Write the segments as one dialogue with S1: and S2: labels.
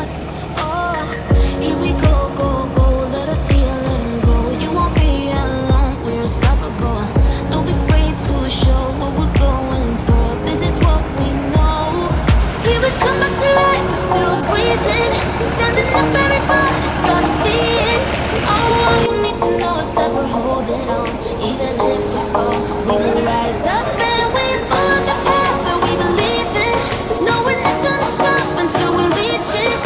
S1: dust. Oh, here we go, go, go. Let us heal and grow. You won't be alone. We're unstoppable. Don't be afraid to show what we're going for. This is what we know. Here we come back to life. We're still breathing. Standing up, everybody's gonna see it. Oh, all you need to know is that we're holding on. Even if we fall, we will rise up and we follow the path that we believe in. No, we're not gonna stop until we reach it.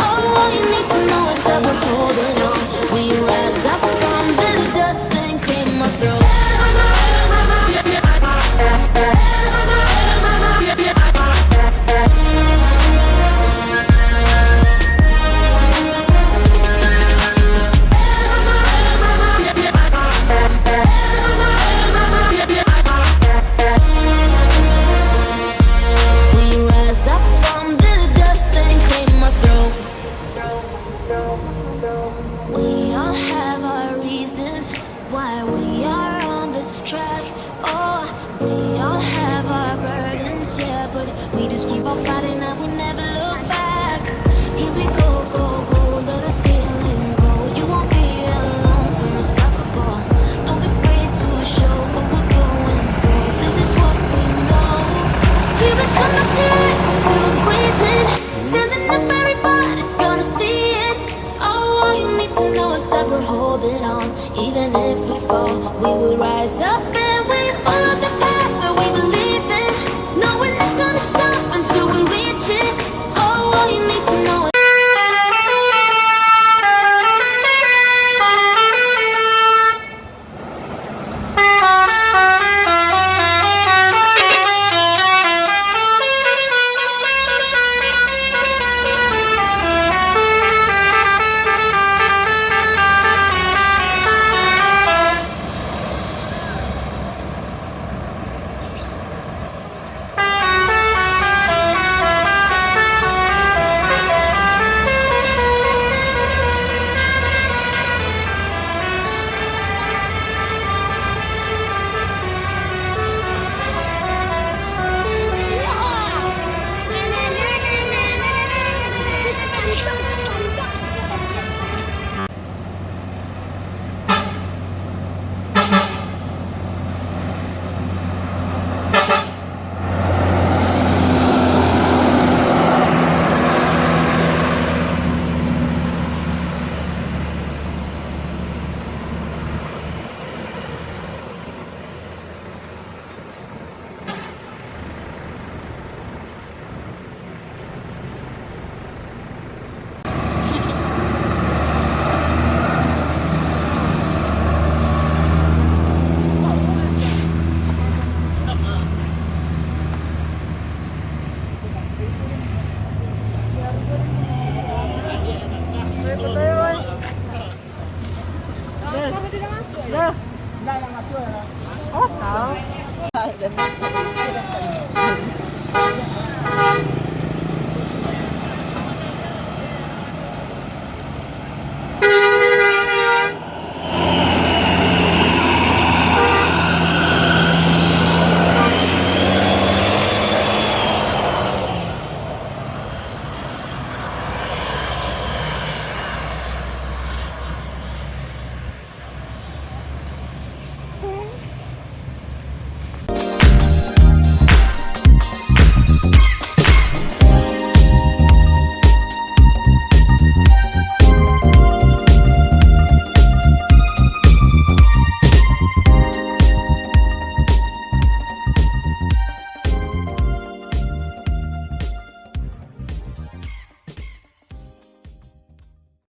S1: Oh, all you need to know is that we're holding on. We rise up from the dust and clear my throat. We all have our reasons why we are on this track. Oh, we all have our burdens, yeah, but we just keep on fighting.